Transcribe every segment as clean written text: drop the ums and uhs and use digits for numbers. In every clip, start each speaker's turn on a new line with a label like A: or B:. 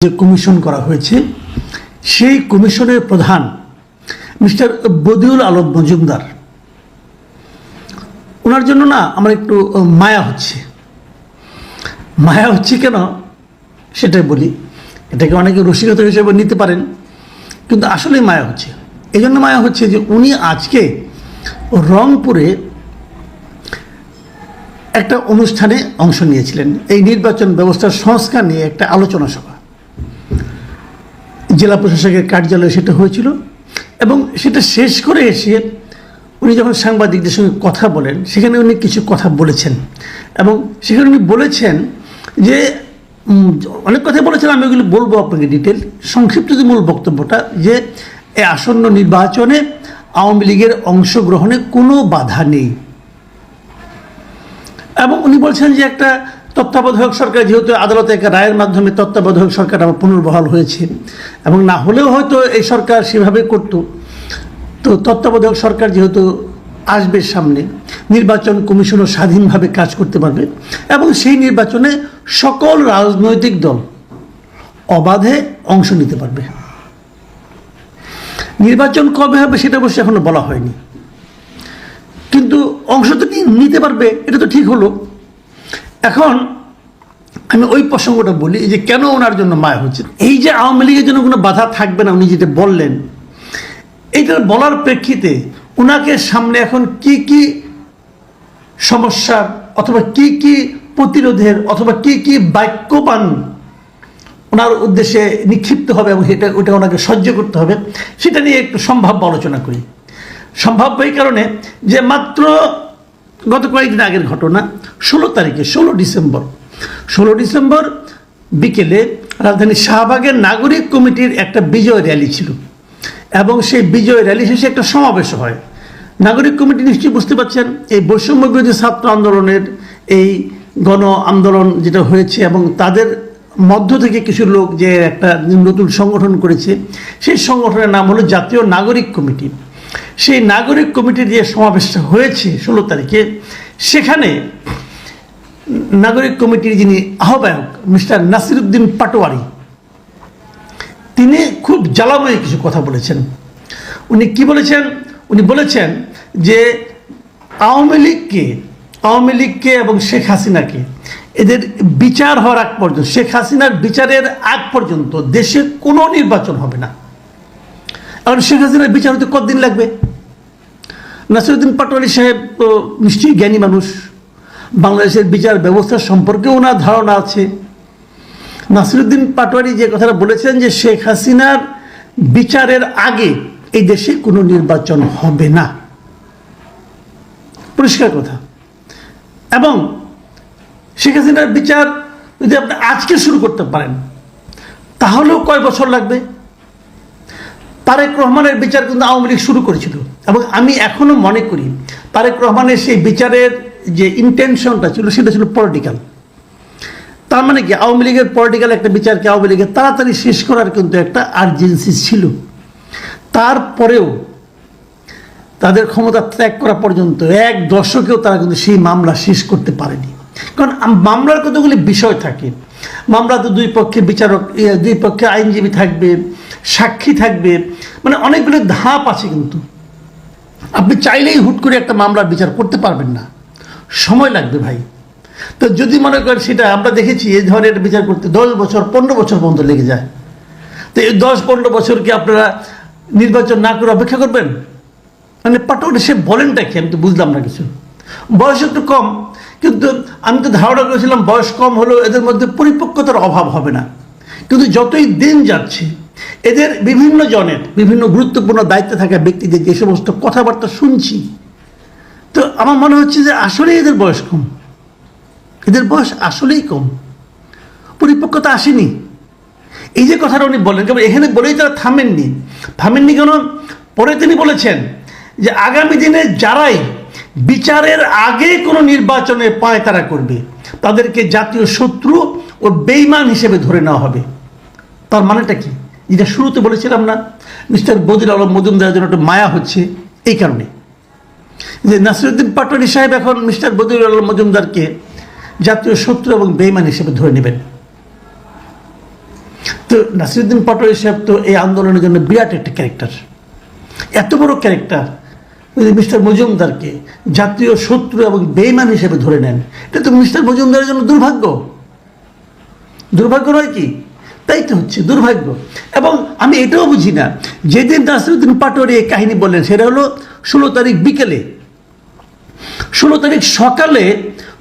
A: যে কমিশন করা হয়েছে সেই কমিশনের প্রধান মিস্টার বদিউল আলম মজুমদার, ওনার জন্য না আমার একটু মায়া হচ্ছে কেন সেটাই বলি। এটাকে অনেকে রসিকতা হিসেবে নিতে পারেন, কিন্তু আসলেই মায়া হচ্ছে। এই জন্য মায়া হচ্ছে যে উনি আজকে রংপুরে একটা অনুষ্ঠানে অংশ নিয়েছিলেন। এই নির্বাচন ব্যবস্থার সংস্কার নিয়ে একটা আলোচনা সভা, জেলা প্রশাসকের কার্যালয়ে সেটা হয়েছিল, এবং সেটা শেষ করে এসে উনি যখন সাংবাদিকদের সঙ্গে কথা বলেন, সেখানে উনি কিছু কথা বলেছেন, এবং সেখানে উনি বলেছেন যে অনেক কথাই বলেছেন, আমি ওগুলো বলবো আপনাকে ডিটেল। সংক্ষিপ্ত যে মূল বক্তব্যটা, যে এই আসন্ন নির্বাচনে আওয়ামী লীগের অংশগ্রহণে কোনো বাধা নেই, এবং উনি বলছেন যে একটা তত্ত্বাবধায়ক সরকার, যেহেতু আদালতে একটা রায়ের মাধ্যমে তত্ত্বাবধায়ক সরকার আবার পুনর্বহাল হয়েছে, এবং না হলেও হয়তো এই সরকার সেভাবে করত, তো তত্ত্বাবধায়ক সরকার যেহেতু আসবে সামনে, নির্বাচন কমিশনও স্বাধীনভাবে কাজ করতে পারবে, এবং সেই নির্বাচনে সকল রাজনৈতিক দল অবাধে অংশ নিতে পারবে। নির্বাচন কবে হবে সেটা অবশ্যই এখনো বলা হয়নি, কিন্তু অংশ তো নিতে পারবে, এটা তো ঠিক হলো। এখন আমি ওই প্রসঙ্গটা বলি যে কেন ওনার জন্য মায়া হচ্ছে। এই যে আওয়ামী লীগের জন্য কোনো বাধা থাকবে না, উনি যেটা বললেন, এইটার বলার প্রেক্ষিতে ওনাকে সামনে এখন কি কি সমস্যার অথবা কি প্রতিরোধের অথবা কি বাক্যবান ওনার উদ্দেশ্যে নিক্ষিপ্ত হবে, এবং ওটা ওনাকে সহ্য করতে হবে, সেটা নিয়ে একটু সম্ভাব্য আলোচনা করি। সম্ভাব্য এই কারণে যে মাত্র গত কয়েকদিন আগের ঘটনা, 16 ডিসেম্বর বিকেলে রাজধানী শাহবাগের নাগরিক কমিটির একটা বিজয় র্যালি ছিল, এবং সেই বিজয় র্যালি শেষে একটা সমাবেশ হয়। নাগরিক কমিটি নিশ্চয়ই বুঝতে পারছেন, এই বৈষম্য বিরোধী ছাত্র আন্দোলনের এই গণ আন্দোলন যেটা হয়েছে, এবং তাদের মধ্য থেকে কিছু লোক যে একটা নতুন সংগঠন করেছে, সেই সংগঠনের নাম হলো জাতীয় নাগরিক কমিটি। সেই নাগরিক কমিটির যে সমাবেশটা হয়েছে 16 তারিখে, সেখানে নাগরিক কমিটির যিনি আহ্বায়ক মিস্টার নাসিরউদ্দিন পাটোয়ারি, তিনি খুব জ্বালাময় কিছু কথা বলেছেন। উনি কি বলেছেন? উনি বলেছেন যে আওয়ামী লীগকে এবং শেখ হাসিনাকে, এদের বিচার হওয়ার আগ পর্যন্ত, শেখ হাসিনার বিচারের আগ পর্যন্ত দেশে কোনো নির্বাচন হবে না। এখন শেখ হাসিনার বিচার হতে কতদিন লাগবে? নাসিরউদ্দিন পাটোয়ারি সাহেব নিশ্চয়ই জ্ঞানী মানুষ, বাংলাদেশের বিচার ব্যবস্থা সম্পর্কে ওনার ধারণা আছে। নাসিরউদ্দিন পাটোয়ারি যে কথাটা বলেছেন যে শেখ হাসিনার বিচারের আগে এই দেশে কোনো নির্বাচন হবে না, পরিষ্কার কথা। এবং শেখ হাসিনার বিচার যদি আপনি আজকে শুরু করতে পারেন, তাহলেও কয় বছর লাগবে? তারেক রহমানের বিচার কিন্তু আওয়ামী লীগ শুরু করেছিল, এবং আমি এখনো মনে করি তারেক রহমানের সেই বিচারের যে ইন্টেনশনটা ছিল, সেটা ছিল পলিটিক্যাল। তার মানে কি, আওয়ামী লীগের পলিটিক্যাল একটা বিচারকে আওয়ামী লীগের তাড়াতাড়ি শেষ করার কিন্তু একটা আর্জেন্সি ছিল। তারপরেও তাদের ক্ষমতা ত্যাগ করা পর্যন্ত 1 দশকেও তারা কিন্তু সেই মামলা শেষ করতে পারেনি। কারণ মামলার কতগুলি বিষয় থাকে, মামলাতে দুই পক্ষে বিচারক, দুই পক্ষে আইনজীবী থাকবে, সাক্ষী থাকবে, মানে অনেকগুলো ধাপ আছে। কিন্তু আপনি চাইলেই হুট করে একটা মামলার বিচার করতে পারবেন না, সময় লাগবে ভাই। তো যদি মনে করেন, সেটা আমরা দেখেছি, এই ধরনের বিচার করতে 10 বছর 15 বছর পর্যন্ত লেগে যায়। তো এই 10-15 বছর কি আপনারা নির্বাচন না করে অপেক্ষা করবেন? মানে পাটোয়ারি সে বলেনটা কি, আমি তো বুঝলাম না কিছু। বয়স একটু কম, কিন্তু আমি তো ধারণা করেছিলাম বয়স কম হলেও এদের মধ্যে পরিপক্কতার অভাব হবে না। কিন্তু যতই দিন যাচ্ছে, এদের বিভিন্ন জনের বিভিন্ন গুরুত্বপূর্ণ দায়িত্বে থাকা ব্যক্তিদের যে সমস্ত কথাবার্তা শুনছি, তো আমার মনে হচ্ছে যে আসলেই এদের বয়স কম, এদের বয়স আসলেই কম, পরিপক্কতা আসেনি। এই যে কথাটা উনি বলেন, কেবল এখানে বলেই তারা থামেননি কেন? পরে তিনি বলেছেন যে আগামী দিনে যারাই বিচারের আগে কোনো নির্বাচনে পায়তারা করবে, তাদেরকে জাতীয় শত্রু ও বেঈমান হিসেবে ধরে নেওয়া হবে। তার মানেটা কি? যেটা শুরুতে বলেছিলাম না, মিস্টার বদিউল আলম মজুমদারের জন্য একটু মায়া হচ্ছে এই কারণে যে নাসিরউদ্দিন পাটোয়ারি সাহেব এখন মিস্টার বদিউল আলম মজুমদারকে জাতীয় শত্রু এবং বেঈমান হিসেবে ধরে নেবেন। তো নাসিরুদ্দিন পাটোয়ারি সাহেব তো এই আন্দোলনের জন্য বিরাট একটা ক্যারেক্টার, এত বড় ক্যারেক্টার। মিস্টার মজুমদারকে জাতীয় শত্রু এবং বেইমান হিসেবে ধরে নেন, এটা তো মিস্টার মজুমদারের জন্য দুর্ভাগ্য। দুর্ভাগ্য নয় কি? তাই তো হচ্ছে দুর্ভাগ্য। এবং আমি এটাও বুঝি না, যেদিন নাসিরুদ্দিন পাটোয়ারি এই কাহিনী বললেন সেটা হলো 16 তারিখ বিকেলে। 16 তারিখ সকালে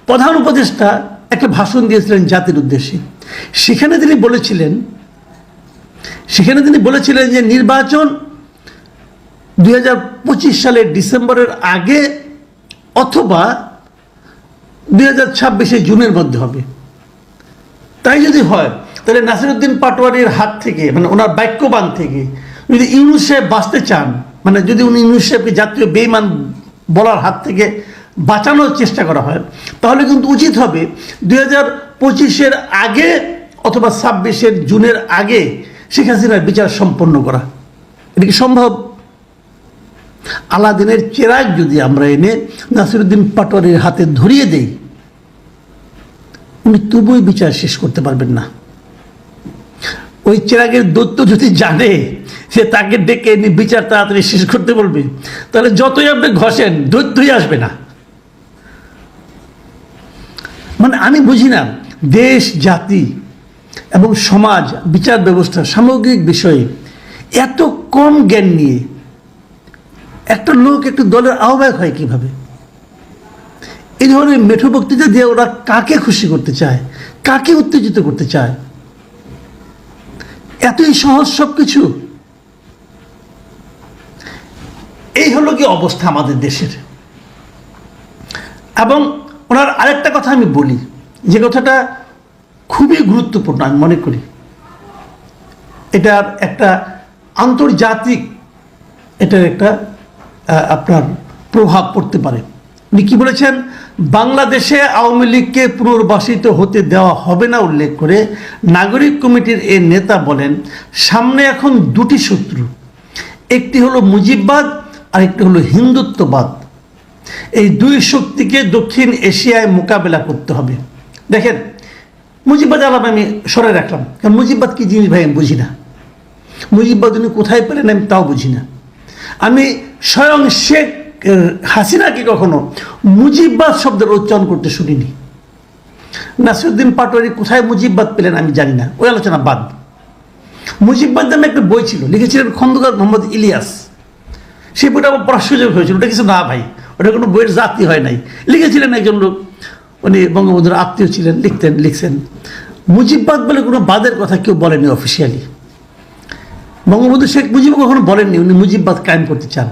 A: প্রধান উপদেষ্টা একটা ভাষণ দিয়েছিলেন জাতির উদ্দেশ্যে। সেখানে তিনি বলেছিলেন যে নির্বাচন 2025 সালের ডিসেম্বরের আগে অথবা 2026 জুনের মধ্যে হবে। তাই যদি হয় তাহলে নাসিরুদ্দিন পাটোয়ারির হাত থেকে, মানে ওনার বাক্যবান থেকে, যদি ইউনূস সাহেব বাঁচতে চান, মানে যদি উনি ইউনূস সাহেবকে জাতীয় বেঈমান বলার হাত থেকে বাঁচানোর চেষ্টা করা হয়, তাহলে কিন্তু উচিত হবে 2025 আগে অথবা 26 জুনের আগে শেখ হাসিনার বিচার সম্পন্ন করা। এটা কি সম্ভব? আলাদিনের চেরাগ যদি আমরা এনে নাসিরুদ্দিন পাটোয়ারির হাতে ধরিয়ে দেই, উনি তবুই বিচার শেষ করতে পারবেন না। ওই চেরাগের দৈত্য যদি জানে সে তাকে ডেকে এনে বিচার তাড়াতাড়ি শেষ করতে বলবে, তাহলে যতই আপনি ঘষেন দৈত্যই আসবে না। মানে আমি বুঝি না, দেশ, জাতি এবং সমাজ, বিচার ব্যবস্থা, সামগ্রিক বিষয়ে এত কম জ্ঞান নিয়ে একটা লোক একটু দলের আহ্বায়ক হয় কিভাবে? এই ধরনের মেঠো বক্তৃতা দিয়ে ওরা কাকে খুশি করতে চায়, কাকে উত্তেজিত করতে চায়? এতই সহজ সবকিছু। এই হলো কি অবস্থা আমাদের দেশের। এবং ওনার আরেকটা কথা আমি বলি, যে কথাটা খুবই গুরুত্বপূর্ণ আমি মনে করি, এটার একটা আন্তর্জাতিক একটা আপনার প্রভাব পড়তে পারে। উনি কি বলেছেন? বাংলাদেশে আওয়ামী লীগকে পুনর্বাসিত হতে দেওয়া হবে না উল্লেখ করে নাগরিক কমিটির এই নেতা বলেন, সামনে এখন দুটি শত্রু, একটি হলো মুজিববাদ আর একটি হলো হিন্দুত্ববাদ। এই দুই শক্তিকে দক্ষিণ এশিয়ায় মোকাবেলা করতে হবে। দেখেন, মুজিববাদ আলাপ আমি সরে রাখলাম, কারণ মুজিববাদ কি জিনিস ভাই আমি বুঝি না। মুজিববাদ উনি কোথায় পেলেন আমি তাও বুঝি না। আমি স্বয়ং শেখ হাসিনাকে কখনো মুজিববাদ শব্দের উচ্চারণ করতে শুনিনি। নাসিরুদ্দিন পাটোয়ারি কোথায় মুজিববাদ পেলেন আমি জানি না, ওই আলোচনা বাদ। মুজিববাদ নামে একটা বই ছিল, লিখেছিলেন খন্দকার মোহাম্মদ ইলিয়াস। সেই বইটা আমার পড়ার সুযোগ হয়েছিল। ওটা কিছু না ভাই, ওটা কোনো বইয়ের জাতি হয় নাই। লিখেছিলেন একজন লোক, উনি বঙ্গবন্ধুর আত্মীয় ছিলেন, লিখছেন মুজিববাদ বলে কোনো বাদের কথা কেউ বলেনি অফিসিয়ালি। বঙ্গবন্ধু শেখ মুজিব কখনো বলেননি উনি মুজিববাদ কায়েম করতে চান,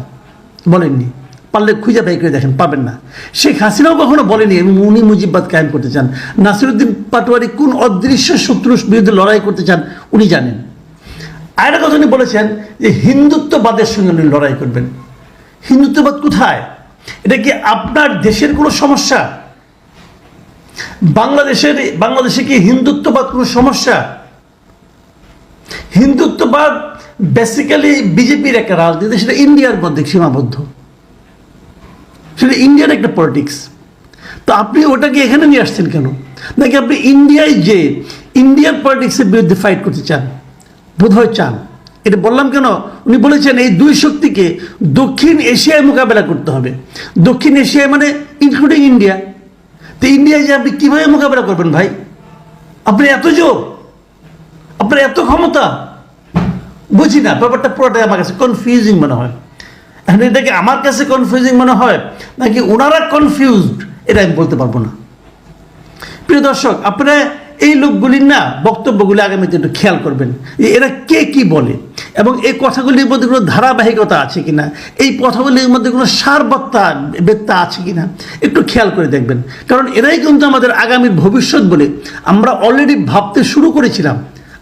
A: বলেননি। পারলে খুঁজে বাই করে দেখেন, পাবেন না। শেখ হাসিনাও কখনো বলেনি উনি মুজিববাদ কায়েম করতে চান। নাসিরুদ্দিন পাটোয়ারি কোন অদৃশ্য শত্রুর বিরুদ্ধে লড়াই করতে চান উনি জানেন। আরেকটা কথা উনি বলেছেন যে হিন্দুত্ববাদের সঙ্গে উনি লড়াই করবেন। হিন্দুত্ববাদ কোথায়? এটা কি আপনার দেশের কোনো সমস্যা? বাংলাদেশে কি হিন্দুত্ববাদ কোনো সমস্যা? হিন্দুত্ববাদ বেসিক্যালি বিজেপির একটা রাজনীতি, সেটা ইন্ডিয়ার মধ্যে সীমাবদ্ধ, সেটা ইন্ডিয়ার একটা পলিটিক্স। তো আপনি ওটাকে এখানে নিয়ে আসছেন কেন? নাকি আপনি ইন্ডিয়ায় যে ইন্ডিয়ান পলিটিক্সের বিরুদ্ধে ফাইট করতে চান? বোধহয় চান। এটা বললাম কেন? উনি বলেছেন এই দুই শক্তিকে দক্ষিণ এশিয়ায় মোকাবেলা করতে হবে। দক্ষিণ এশিয়ায় মানে ইনক্লুডিং ইন্ডিয়া। তো ইন্ডিয়ায় যে আপনি কীভাবে মোকাবেলা করবেন ভাই? আপনি এত জোর, আপনার এত ক্ষমতা, বুঝি না। ব্যাপারটা পুরোটাই আমার কাছে কনফিউজিং মনে হয়। এখন এটাকে আমার কাছে কনফিউজিং মনে হয় নাকি ওনারা কনফিউজড, এটা আমি বলতে পারবো না। প্রিয় দর্শক, আপনারা এই লোকগুলির না বক্তব্যগুলি আগামীতে একটু খেয়াল করবেন যে এরা কে কি বলে এবং এই কথাগুলির মধ্যে কোনো ধারাবাহিকতা আছে কিনা, এই কথাগুলির মধ্যে কোনো সারবত্তা আছে কিনা একটু খেয়াল করে দেখবেন। কারণ এরাই কিন্তু আমাদের আগামীর ভবিষ্যৎ বলে আমরা অলরেডি ভাবতে শুরু করেছিলাম।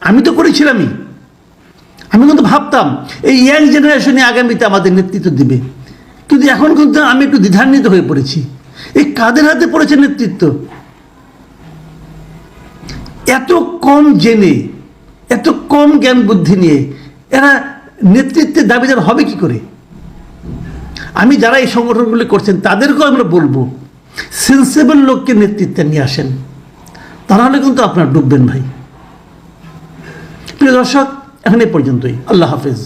A: আমি তো করেছিলামই। আমি কিন্তু ভাবতাম এই ইয়াং জেনারেশনে আগামীতে আমাদের নেতৃত্ব দিবে, কিন্তু এখন কিন্তু আমি একটু দ্বিধান্বিত হয়ে পড়েছি। এই কাদের হাতে পড়েছে নেতৃত্ব? এত কম জেনে, এত কম জ্ঞান বুদ্ধি নিয়ে এরা নেতৃত্বের দাবিদার হবে কি করে? আমি যারা এই সংগঠনগুলি করছেন তাদেরকেও আমরা বলবো, সেন্সেবল লোককে নেতৃত্বে নিয়ে আসেন, তাহলে কিন্তু আপনারা ডুববেন ভাই। প্রিয় দর্শক, এখন এই পর্যন্তই। আল্লাহ হাফেজ।